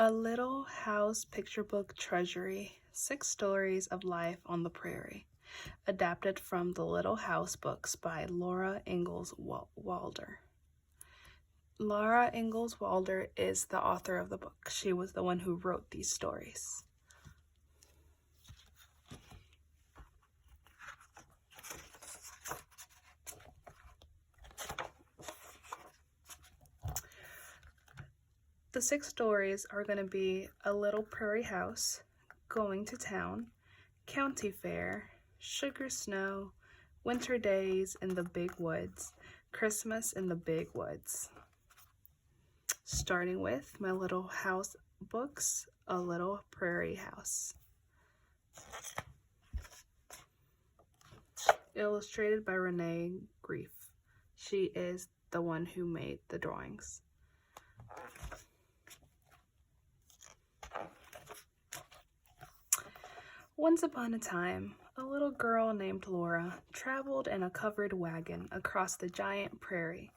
A Little House Picture Book Treasury, 6 Stories of Life on the Prairie, adapted from the Little House books by Laura Ingalls Wilder. Laura Ingalls Wilder is the author of the book. She was the one who wrote these stories. The 6 stories are going to be A Little Prairie House, Going to Town, County Fair, Sugar Snow, Winter Days in the Big Woods, Christmas in the Big Woods. Starting with my Little House books, A Little Prairie House. Illustrated by Renee Grief. She is the one who made the drawings. Once upon a time, a little girl named Laura traveled in a covered wagon across the giant prairie.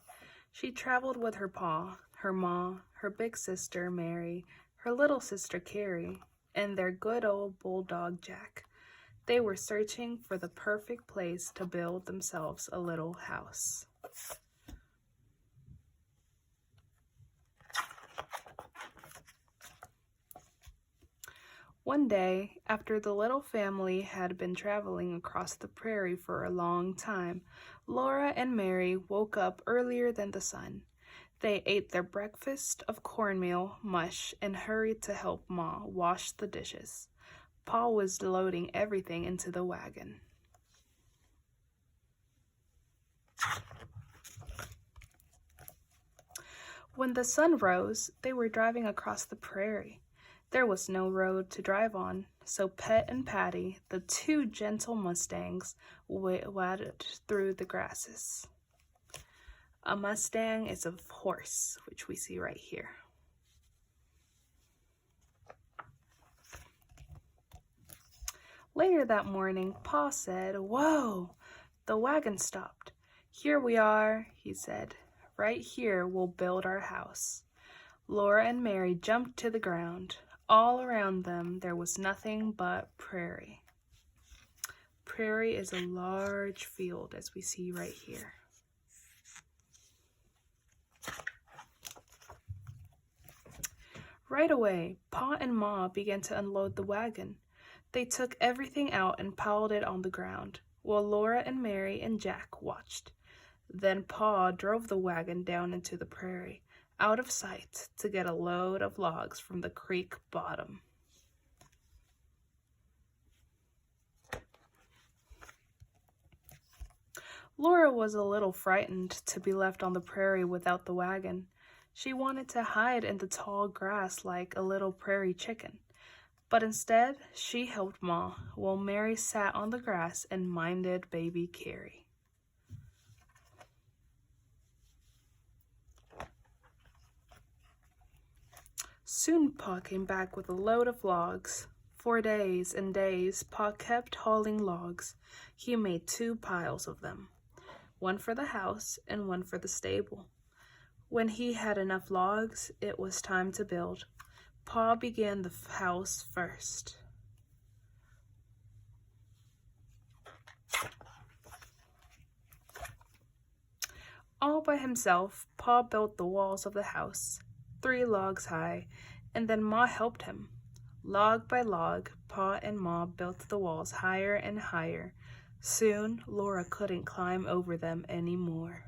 She traveled with her pa, her ma, her big sister Mary, her little sister Carrie, and their good old bulldog Jack. They were searching for the perfect place to build themselves a little house. One day, after the little family had been traveling across the prairie for a long time, Laura and Mary woke up earlier than the sun. They ate their breakfast of cornmeal mush and hurried to help Ma wash the dishes. Pa was loading everything into the wagon. When the sun rose, they were driving across the prairie. There was no road to drive on, so Pet and Patty, the 2 gentle Mustangs, waded through the grasses. A Mustang is a horse, which we see right here. Later that morning, Pa said, "Whoa!" The wagon stopped. "Here we are," he said. "Right here we'll build our house." Laura and Mary jumped to the ground. All around them, there was nothing but prairie. Prairie is a large field, as we see right here. Right away, Pa and Ma began to unload the wagon. They took everything out and piled it on the ground, while Laura and Mary and Jack watched. Then Pa drove the wagon down into the prairie, out of sight, to get a load of logs from the creek bottom. Laura was a little frightened to be left on the prairie without the wagon. She wanted to hide in the tall grass like a little prairie chicken. But instead, she helped Ma, while Mary sat on the grass and minded baby Carrie. Soon Pa came back with a load of logs. For days and days, Pa kept hauling logs. He made 2 piles of them, one for the house and one for the stable. When he had enough logs, it was time to build. Pa began the house first. All by himself, Pa built the walls of the house, 3 logs high, and then Ma helped him. Log by log, Pa and Ma built the walls higher and higher. Soon, Laura couldn't climb over them anymore.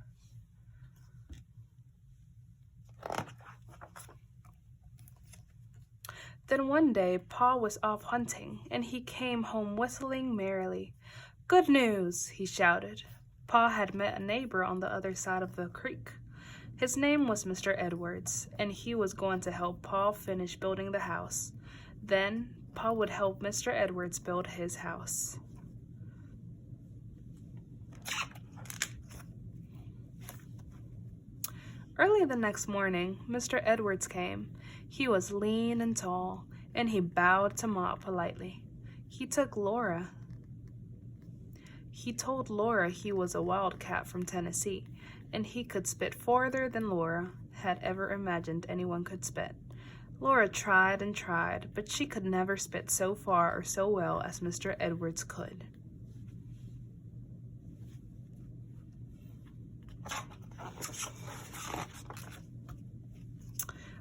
Then one day, Pa was off hunting, and he came home whistling merrily. "Good news!" he shouted. Pa had met a neighbor on the other side of the creek. His name was Mr. Edwards, and he was going to help Pa finish building the house. Then, Pa would help Mr. Edwards build his house. Early the next morning, Mr. Edwards came. He was lean and tall, and he bowed to Ma politely. He told Laura he was a wildcat from Tennessee, and he could spit farther than Laura had ever imagined anyone could spit. Laura tried and tried, but she could never spit so far or so well as Mr. Edwards could.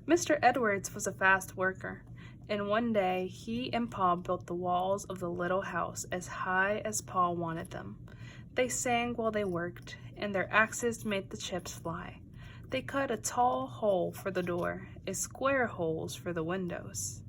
Mr. Edwards was a fast worker, and one day he and Pa built the walls of the little house as high as Pa wanted them. They sang while they worked, and their axes made the chips fly. They cut a tall hole for the door, and square holes for the windows.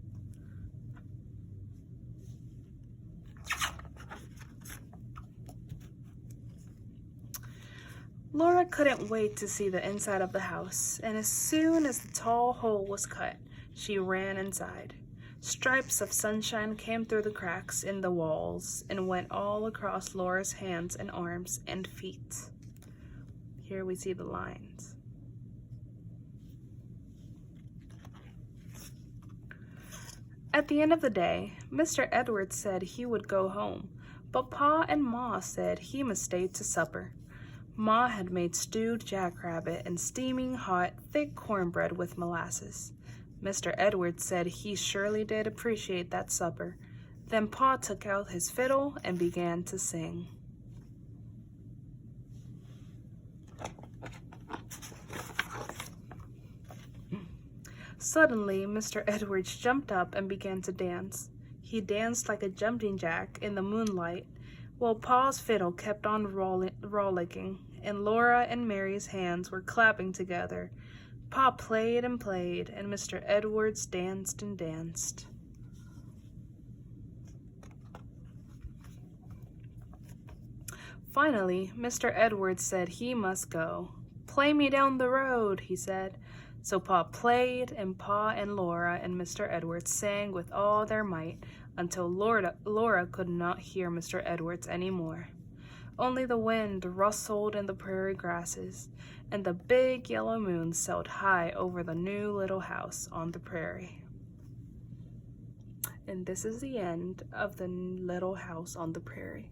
Laura couldn't wait to see the inside of the house, and as soon as the tall hole was cut, she ran inside. Stripes of sunshine came through the cracks in the walls and went all across Laura's hands and arms and feet. Here we see the lines. At the end of the day, Mr. Edwards said he would go home, but Pa and Ma said he must stay to supper. Ma had made stewed jackrabbit and steaming hot, thick cornbread with molasses. Mr. Edwards said he surely did appreciate that supper. Then Pa took out his fiddle and began to sing. Suddenly, Mr. Edwards jumped up and began to dance. He danced like a jumping jack in the moonlight, while Pa's fiddle kept on rollicking, and Laura and Mary's hands were clapping together. Pa played and played, and Mr. Edwards danced and danced. Finally, Mr. Edwards said he must go. "Play me down the road," he said. So Pa played, and Pa and Laura and Mr. Edwards sang with all their might until Laura could not hear Mr. Edwards anymore. Only the wind rustled in the prairie grasses, and the big yellow moon sailed high over the new little house on the prairie. And this is the end of the little house on the prairie.